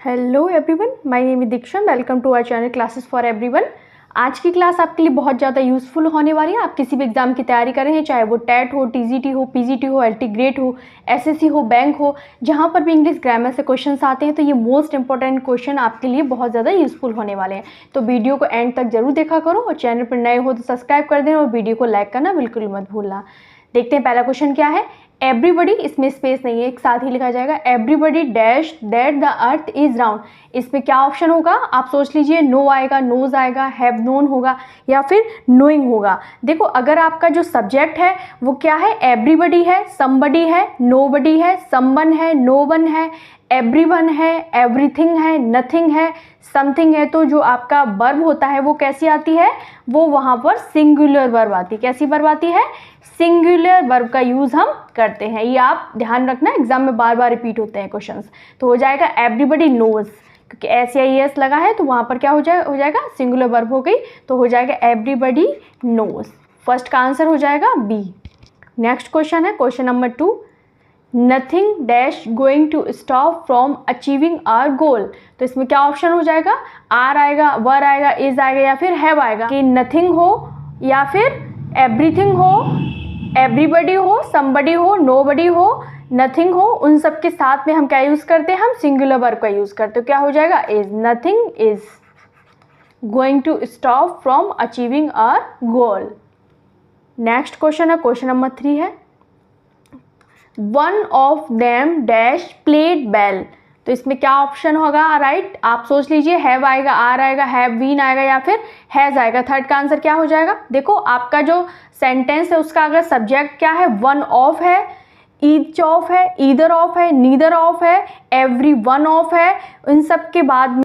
Hello everyone, my name is Diksha. Welcome to our channel classes for everyone. आज की class आपके लिए बहुत ज़्यादा यूज़फुल होने वाली है। आप किसी भी एग्जाम की तैयारी कर रहे हैं, चाहे वो टेट हो, टीजीटी हो, पीजीटी हो, एलटी ग्रेड हो, एसएससी हो, बैंक हो, जहाँ पर भी इंग्लिश ग्रामर से क्वेश्चंस आते हैं तो ये मोस्ट इंपॉर्टेंट क्वेश्चन आपके लिए बहुत ज़्यादा यूज़फुल होने वाले हैं। तो वीडियो को एंड तक जरूर देखा करो और चैनल पर नए हो तो सब्सक्राइब कर देना और वीडियो को लाइक करना बिल्कुल मत भूलना। देखते हैं पहला क्वेश्चन क्या है। एवरीबडी, इसमें स्पेस नहीं है, एक साथ ही लिखा जाएगा। Everybody dash that the earth is round. इसमें क्या ऑप्शन होगा आप सोच लीजिए। नो आएगा, नोज आएगा, हैव नोन होगा या फिर नोइंग होगा। देखो, अगर आपका जो सब्जेक्ट है वो क्या है, एवरीबडी है, समबडी है, नोबडी है, समवन है, नो वन है, एवरीवन है, एवरीथिंग है, नथिंग है, समथिंग है, तो जो आपका वर्ब होता है वो कैसी आती है, वो वहाँ पर सिंगुलर वर्ब आती है। कैसी वर्ब आती है, सिंगुलर वर्ब का यूज़ हम करते हैं। ये आप ध्यान रखना, एग्जाम में बार बार रिपीट होते हैं क्वेश्चंस। तो हो जाएगा एवरीबडी नोज, क्योंकि एस या एस लगा है तो वहाँ पर क्या हो जाएगा सिंगुलर वर्ब हो गई, तो हो जाएगा एवरीबडी नोज। फर्स्ट का आंसर हो जाएगा बी। नेक्स्ट क्वेश्चन है question number 2। Nothing dash going to stop from achieving our goal. तो इसमें क्या ऑप्शन हो जाएगा, आर आएगा, वर आएगा, इज आएगा या फिर हैव आएगा। कि नथिंग हो या फिर एवरीथिंग हो, एवरीबडी हो, समबडी हो, नोबडी हो, नथिंग हो, उन सब के साथ में हम क्या यूज़ करते हैं, हम सिंगुलर वर्ब का यूज़ करते हैं। क्या हो जाएगा, is. Nothing is going to stop from achieving our goal. Next question है क्वेश्चन नंबर 3 है। One of them dash played well. तो इसमें क्या ऑप्शन होगा, राइट आप सोच लीजिए। हैव आएगा, आर आएगा, हैव बीन आएगा या फिर हैज़ आएगा। थर्ड का आंसर क्या हो जाएगा। देखो, आपका जो सेंटेंस है उसका अगर सब्जेक्ट क्या है, वन ऑफ है, ईच ऑफ है, ईदर ऑफ है, नीदर ऑफ है, एवरी वन ऑफ है, इन सब के बाद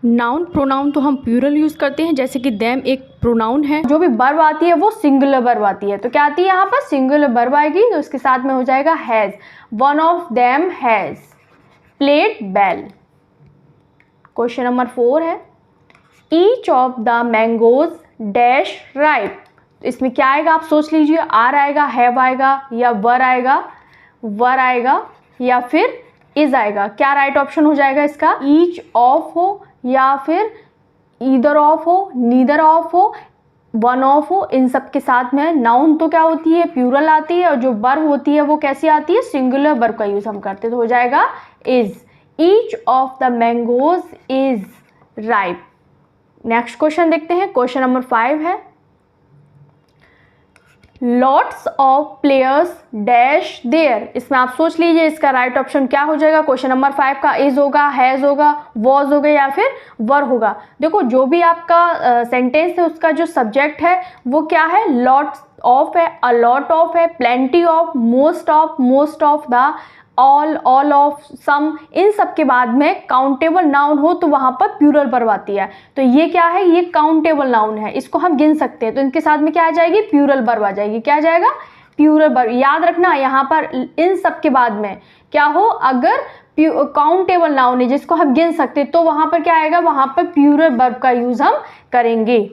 नाउन प्रोनाउन तो हम प्लूरल यूज़ करते हैं, जैसे कि देम एक प्रोनाउन है। जो भी वर्ब आती है वो सिंगुलर वर्ब आती है। तो क्या आती है यहाँ पर, सिंगुलर वर्ब आएगी, तो उसके साथ में हो जाएगा has. One of them has played well. Question number 4 है। Each of the mangoes dash ripe. तो इसमें क्या आएगा आप सोच लीजिए। आर आएगा, हैव आएगा या वर आएगा या फिर इज आएगा। क्या राइट ऑप्शन हो जाएगा इसका, ईच ऑफ हो या फिर ईदर ऑफ हो, नीदर ऑफ हो, वन ऑफ हो, इन सब के साथ में नाउन तो क्या होती है, प्लूरल आती है, और जो वर्ब होती है वो कैसी आती है, सिंगुलर वर्ब का यूज हम करते हैं। तो हो जाएगा is. Each of the mangoes is ripe. Next question देखते हैं क्वेश्चन नंबर 5 है। Lots of players dash there. इसमें आप सोच लीजिए इसका राइट ऑप्शन क्या हो जाएगा। क्वेश्चन नंबर 5 का इज होगा, हैज़ होगा, वॉज होगा या फिर वर होगा। देखो, जो भी आपका सेंटेंस है उसका जो सब्जेक्ट है वो क्या है, लॉट्स ऑफ है, अ लॉट ऑफ है, plenty of, most of the, all of, some, इन सब के बाद में काउंटेबल नाउन हो तो वहां पर प्लूरल वर्ब आती है। तो ये क्या है, ये काउंटेबल नाउन है, इसको हम गिन सकते हैं, तो इनके साथ में क्या आ जाएगी, प्लूरल वर्ब आ जाएगी। क्या आ जाएगा, प्लूरल वर्ब। याद रखना यहाँ पर इन सब के बाद में क्या हो, अगर काउंटेबल नाउन है जिसको हम गिन सकते हैं तो वहां पर क्या आएगा, वहां पर प्लूरल वर्ब का यूज हम करेंगे।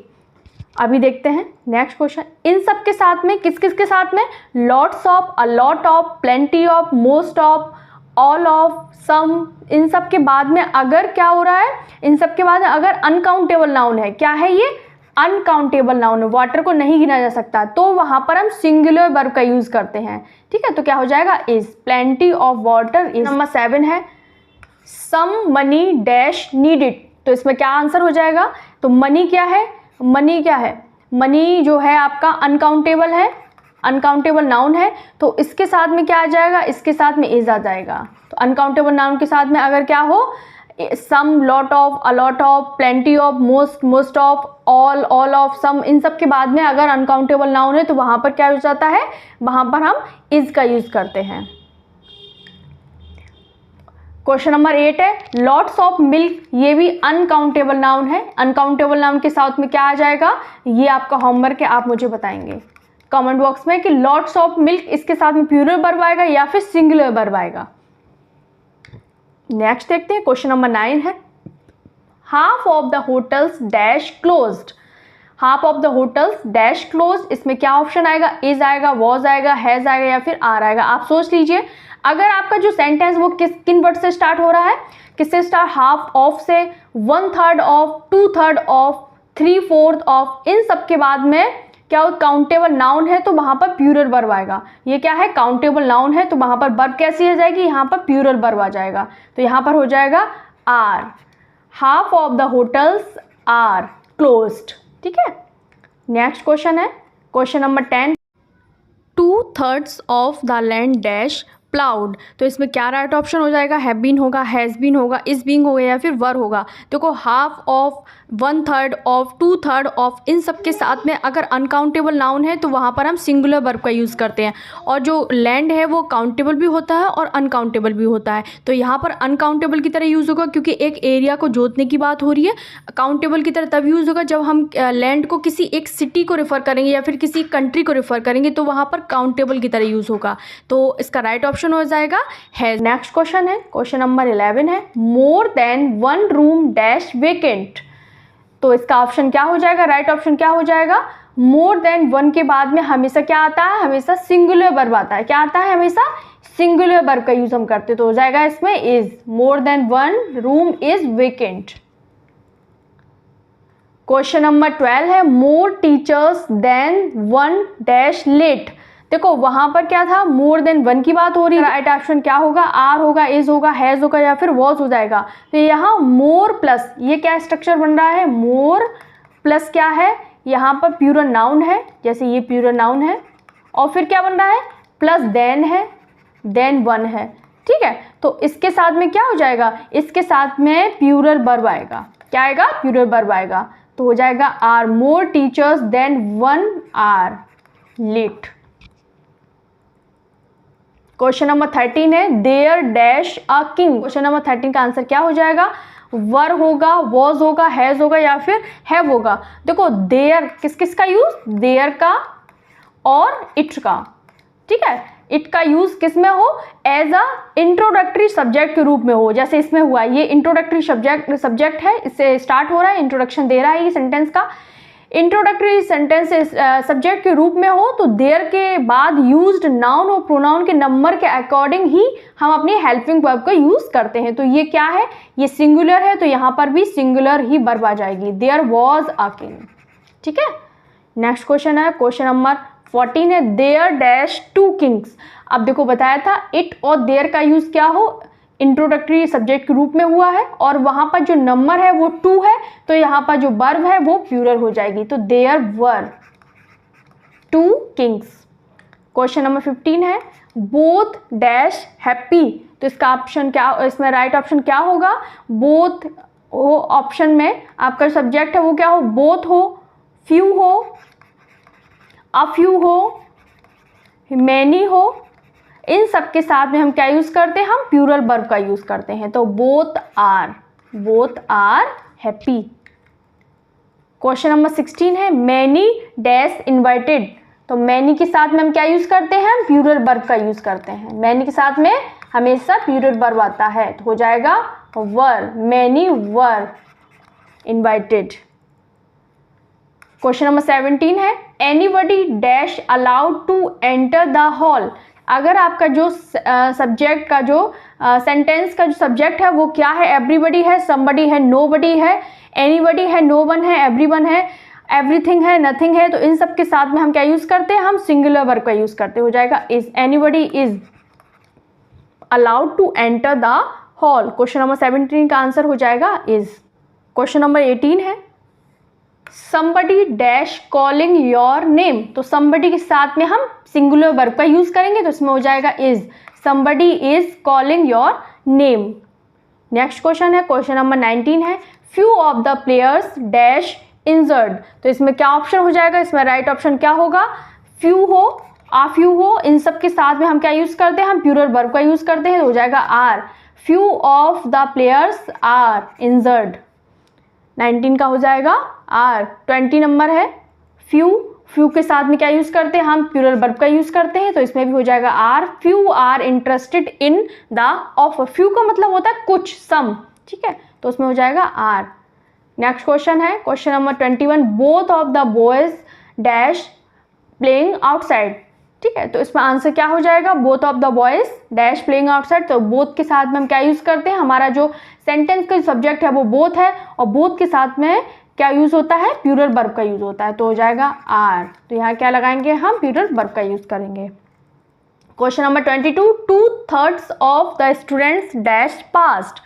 अभी देखते हैं नेक्स्ट क्वेश्चन। इन सब के साथ में किस किस के साथ में, lots of, a lot of, plenty of, most of, all of, some, इन सब के बाद में अगर क्या हो रहा है, इन सब के बाद अगर अनकाउंटेबल नाउन है, क्या है ये, अनकाउंटेबल नाउन है, वाटर को नहीं गिना जा सकता, तो वहां पर हम सिंगुलर वर्ब का यूज करते हैं। ठीक है, तो क्या हो जाएगा, is. Plenty of water is. Number 7 है। Some money dash needed. तो इसमें क्या आंसर हो जाएगा, तो मनी क्या है, मनी जो है आपका अनकाउंटेबल है, अनकाउंटेबल नाउन है, तो इसके साथ में क्या आ जाएगा, इसके साथ में इज आ जाएगा। तो अनकाउंटेबल नाउन के साथ में अगर क्या हो, some, lot of, a lot of, plenty of, most of, all of, some, इन सब के बाद में अगर अनकाउंटेबल नाउन है तो वहां पर क्या हो जाता है, वहां पर हम इज का यूज करते हैं। क्वेश्चन नंबर 8 है। लॉट्स ऑफ मिल्क, ये भी अनकाउंटेबल नाउन है, अनकाउंटेबल नाउन के साथ में क्या आ जाएगा, ये आपका होमवर्क है, आप मुझे बताएंगे कमेंट बॉक्स में कि लॉट्स ऑफ मिल्क, इसके साथ में प्लूरल वर्ब आएगा या फिर सिंगुलर वर्ब आएगा। नेक्स्ट देखते हैं क्वेश्चन नंबर 9 है। Half of the hotels dash closed. Half of the hotels dash close, इसमें क्या ऑप्शन आएगा, इज आएगा, वॉज आएगा, हैज आएगा या फिर आर आएगा। आप सोच लीजिए, अगर आपका जो सेंटेंस वो किन वर्ड से स्टार्ट हो रहा है, किससे स्टार्ट, हाफ ऑफ से, 1/3 ऑफ, 2/3 ऑफ, 3/4 ऑफ, इन सब के बाद में क्या हो, काउंटेबल नाउन है तो वहां पर प्लूरल वर्ब आएगा। ये क्या है, काउंटेबल नाउन है तो वहां पर वर्ब कैसी आ जाएगी, यहाँ पर प्लूरल वर्ब आ जाएगा। तो यहाँ पर हो जाएगा are, half of the hotels are closed. ठीक है, नेक्स्ट क्वेश्चन है question number 10, 2/3 of the land dash ploughed. तो इसमें क्या राइट ऑप्शन हो जाएगा, हैव बीन होगा, हैज़ बीन होगा, इज बीइंग होगा या फिर वर होगा। देखो हाफ ऑफ, 1/3 ऑफ, 2/3 ऑफ, इन सब के साथ में अगर अनकाउंटेबल नाउन है तो वहाँ पर हम सिंगुलर वर्ब का यूज़ करते हैं, और जो लैंड है वो काउंटेबल भी होता है और अनकाउंटेबल भी होता है। तो यहाँ पर अनकाउंटेबल की तरह यूज़ होगा क्योंकि एक एरिया को जोतने की बात हो रही है। काउंटेबल की तरह तब यूज़ होगा जब हम लैंड को किसी एक सिटी को रेफर करेंगे या फिर किसी कंट्री को रेफर करेंगे, तो वहाँ पर काउंटेबल की तरह यूज़ होगा। तो इसका राइट ऑप्शन हो जाएगा है। नेक्स्ट क्वेश्चन है क्वेश्चन नंबर 11 है, more than 1 room dash vacant. तो इसका ऑप्शन क्या हो जाएगा, राइट ऑप्शन क्या हो जाएगा, मोर देन 1 के बाद में हमेशा क्या आता है, हमेशा सिंगुलर वर्ब आता है। क्या आता है, हमेशा सिंगुलर वर्ब का यूज हम करते हैं। तो हो जाएगा इसमें is, more than 1 room is vacant. Question number 12 है, मोर टीचर्स देन 1 डैश लेट। देखो वहां पर क्या था, मोर देन 1 की बात हो रही है। राइट ऑप्शन क्या होगा, आर होगा, इज होगा, हैज होगा या फिर वॉज हो जाएगा। तो यहाँ मोर प्लस, ये क्या स्ट्रक्चर बन रहा है, मोर प्लस क्या है, यहाँ पर प्लूरल नाउन है, जैसे ये प्लूरल नाउन है, और फिर क्या बन रहा है, प्लस देन है, देन 1 है। ठीक है, तो इसके साथ में क्या हो जाएगा, इसके साथ में प्लूरल वर्ब आएगा। क्या आएगा, प्लूरल वर्ब आएगा। तो हो जाएगा are more teachers than 1 are late. Question number 13 है, there dash a king. Question number 13 का आंसर क्या हो जाएगा, वर होगा, वॉज होगा, हैज होगा या फिर हैव होगा। देखो देयर किस किस का यूज, देयर का और इट का। ठीक है, इट का यूज किस में हो, एज अ इंट्रोडक्टरी सब्जेक्ट के रूप में हो, जैसे इसमें हुआ। ये इंट्रोडक्टरी सब्जेक्ट है, इससे स्टार्ट हो रहा है, इंट्रोडक्शन दे रहा है ये सेंटेंस का। इंट्रोडक्टरी सेंटेंस सब्जेक्ट के रूप में हो तो देयर के बाद यूज्ड नाउन और प्रोनाउन के नंबर के अकॉर्डिंग ही हम अपनी हेल्पिंग वर्ब का यूज करते हैं। तो ये क्या है, ये सिंगुलर है तो यहाँ पर भी सिंगुलर ही वर्ब आ जाएगी, देयर वॉज अ किंग। ठीक है, नेक्स्ट क्वेश्चन है क्वेश्चन नंबर 14 है, देयर डैश 2 किंग्स। अब देखो बताया था इट और देयर का यूज क्या हो, इंट्रोडक्टरी सब्जेक्ट के रूप में हुआ है और वहां पर जो नंबर है वो 2 है, तो यहाँ पर जो वर्ब है वो प्लूरल हो जाएगी। तो there were 2 kings. Question number 15 है, बोथ डैश हैप्पी। तो इसका ऑप्शन क्या, इसमें राइट ऑप्शन क्या होगा, बोथ हो, ऑप्शन में आपका सब्जेक्ट है वो क्या हो, बोथ हो, फ्यू हो, अ फ्यू हो, मैनी हो, इन सब के साथ में हम क्या यूज करते हैं, हम प्लूरल वर्ब का यूज करते हैं। तो both are happy. Question number 16 है, मैनी डैश इनवाइटेड। तो मैनी के साथ में हम क्या यूज करते हैं, हम प्लूरल वर्ब का यूज करते हैं। मैनी के साथ में हमेशा प्लूरल वर्ब आता है, तो हो जाएगा were, many were invited. Question number 17 है, anybody dash allowed to enter the hall. अगर आपका जो सब्जेक्ट का जो सेंटेंस का जो सब्जेक्ट है वो क्या है, एवरीबडी है, समबडी है, नोबडी है, एनीबडी है, नो वन है, एवरीवन है, एवरीथिंग है, नथिंग है। तो इन सब के साथ में हम क्या यूज करते हैं, हम सिंगुलर वर्ब का यूज करते हैं। हो जाएगा is, anybody is allowed to enter the hall. Question number 17 का आंसर हो जाएगा इज। क्वेश्चन नंबर 18 है, somebody dash calling your name. तो somebody के साथ में हम सिंगुलर वर्ब का यूज करेंगे, तो इसमें हो जाएगा is, somebody is calling your name. Next question है क्वेश्चन नंबर 19 है, few of the players dash injured. तो इसमें क्या ऑप्शन हो जाएगा, इसमें राइट ऑप्शन क्या होगा, फ्यू हो, आ फ्यू हो, इन सब के साथ में हम क्या यूज करते हैं, हम प्लूरल वर्ब का यूज करते हैं। तो हो जाएगा are, few of the players are injured. 19 का हो जाएगा आर। 20 नंबर है, फ्यू के साथ में क्या यूज करते हैं, हम प्लूरल वर्ब का यूज करते हैं। तो इसमें भी हो जाएगा are, few are interested in the offer. Few का मतलब होता है कुछ, सम। ठीक है, तो उसमें हो जाएगा आर, नेक्स्ट क्वेश्चन है question number 21, both of the boys dash playing outside. ठीक है, तो इसमें आंसर क्या हो जाएगा, both of the boys dash playing outside. तो बोथ के साथ में हम क्या यूज करते हैं, हमारा जो सेंटेंस का सब्जेक्ट है वो बोथ है, और बोथ के साथ में क्या यूज होता है, प्लूरल वर्ब का यूज होता है, तो हो जाएगा आर। तो यहाँ क्या लगाएंगे हम, प्लूरल वर्ब का यूज करेंगे। Question number 22, 2/3 of the students dash past.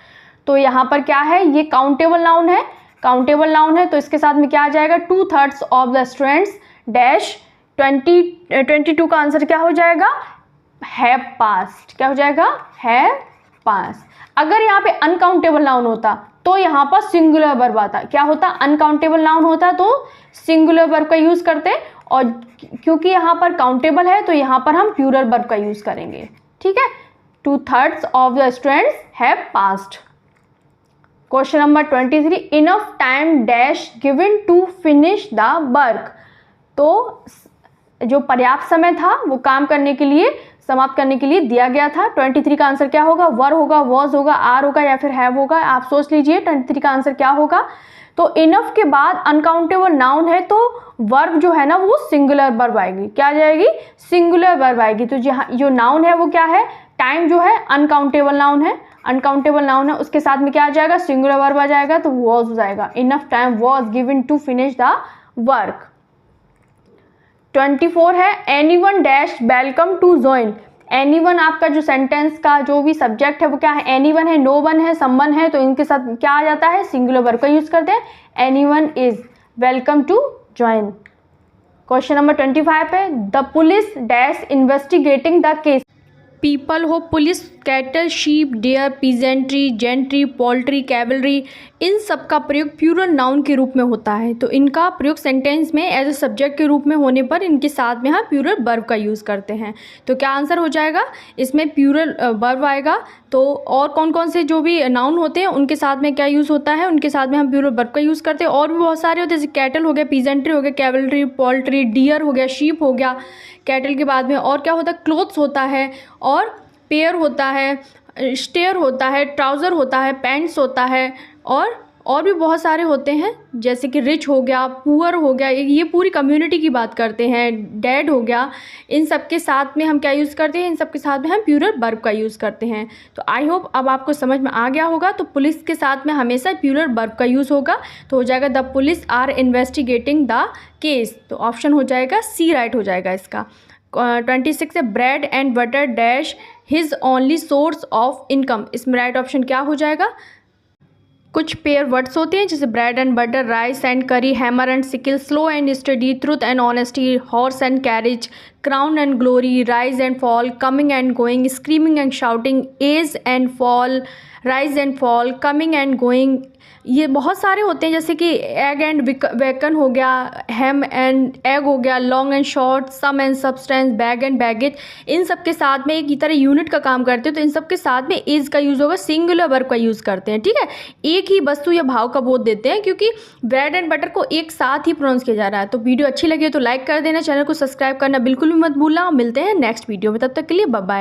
तो यहाँ पर क्या है, ये काउंटेबल नाउन है, काउंटेबल नाउन है, तो इसके साथ में क्या आ जाएगा, 2/3 ऑफ द स्टूडेंट्स डैश 22 का आंसर क्या हो जाएगा, हैव पास्ट। क्या हो जाएगा, हैव पास्ट। अगर यहाँ पे अनकाउंटेबल नाउन होता तो यहाँ पर सिंगुलर वर्ब आता। क्या होता, अनकाउंटेबल नाउन होता तो सिंगुलर वर्ब का यूज करते, और क्योंकि यहाँ पर काउंटेबल है तो यहाँ पर हम प्लूरल वर्ब का यूज करेंगे। ठीक है, 2/3 of the students have passed. Question number 23, enough time dash given to finish the work. तो जो पर्याप्त समय था वो काम करने के लिए, समाप्त करने के लिए दिया गया था। 23 का आंसर क्या होगा, वर होगा, वॉज होगा, आर होगा या फिर हैव होगा, आप सोच लीजिए 23 का आंसर क्या होगा। तो इनफ के बाद अनकाउंटेबल नाउन है तो वर्ब जो है ना वो सिंगुलर वर्ब आएगी। क्या आ जाएगी, सिंगुलर वर्ब आएगी। तो जो नाउन है वो क्या है, टाइम जो है अनकाउंटेबल नाउन है, अनकाउंटेबल नाउन है, उसके साथ में क्या आ जाएगा, सिंगुलर वर्ब आ जाएगा, तो वॉज हो जाएगा। Enough time was given to finish the work. 24 है, anyone dash welcome to join. Anyone आपका जो सेंटेंस का जो भी सब्जेक्ट है वो क्या है, एनीवन है, नो वन है, समवन है, तो इनके साथ क्या आ जाता है, सिंगुलर वर्ब का यूज करते हैं। Anyone is welcome to join. Question number 25 पे, the police dash investigating the case. People हो, police, cattle, sheep, deer, peasantry, gentry, poultry, cavalry, इन सब का प्रयोग प्लूरल नाउन के रूप में होता है। तो इनका प्रयोग सेंटेंस में एज ए सब्जेक्ट के रूप में होने पर इनके साथ में हम प्लूरल वर्ब का यूज़ करते हैं। तो क्या आंसर हो जाएगा, इसमें प्लूरल वर्ब आएगा। तो और कौन कौन से जो भी नाउन होते हैं उनके साथ में क्या यूज़ होता है, उनके साथ में हम प्लूरल वर्ब का यूज़ करते हैं। और भी बहुत सारे होते हैं, जैसे कैटल हो गया, पीजेंट्री हो गया, कैवलरी, पोल्ट्री, डियर हो गया, शीप हो गया। कैटल के बाद में और क्या होता है, क्लोथ्स होता है, और पेयर होता है, स्टेयर होता है, ट्राउज़र होता है, पैंट्स होता है, और भी बहुत सारे होते हैं, जैसे कि रिच हो गया, पुअर हो गया, ये पूरी कम्युनिटी की बात करते हैं, डेड हो गया। इन सब के साथ में हम क्या यूज़ करते हैं, इन सब के साथ में हम प्लूरल वर्ब का यूज़ करते हैं। तो आई होप अब आपको समझ में आ गया होगा। तो पुलिस के साथ में हमेशा प्लूरल वर्ब का यूज़ होगा, तो हो जाएगा the police are investigating the case. तो ऑप्शन हो जाएगा सी, राइट हो जाएगा इसका। 26 है, bread and butter dash his only source of income. इसमें राइट ऑप्शन क्या हो जाएगा, कुछ पेयर वर्ड्स होते हैं जैसे bread and butter, rice and curry, hammer and sickle, slow and steady, truth and honesty, horse and carriage, crown and glory, rise and fall, coming and going, screaming and shouting, age and fall, rise and fall, coming and going. ये बहुत सारे होते हैं, जैसे कि egg and woken हो गया, हैम and egg हो गया, long and short, sum and substance, bag and baggage. इन सब के साथ में एक ही तरह यूनिट का काम करते हैं, तो इन सब के साथ में इज का यूज़ होगा, सिंगुलर वर्ब का यूज़ करते हैं। ठीक है, एक ही वस्तु या भाव का बोध देते हैं, क्योंकि ब्रेड एंड बटर को एक साथ ही प्रोनाउंस किया जा रहा है। तो वीडियो अच्छी लगी तो लाइक कर देना, चैनल को सब्सक्राइब करना बिल्कुल भी मत भूलना। मिलते हैं नेक्स्ट वीडियो में, तब तक के लिए बाय बाय।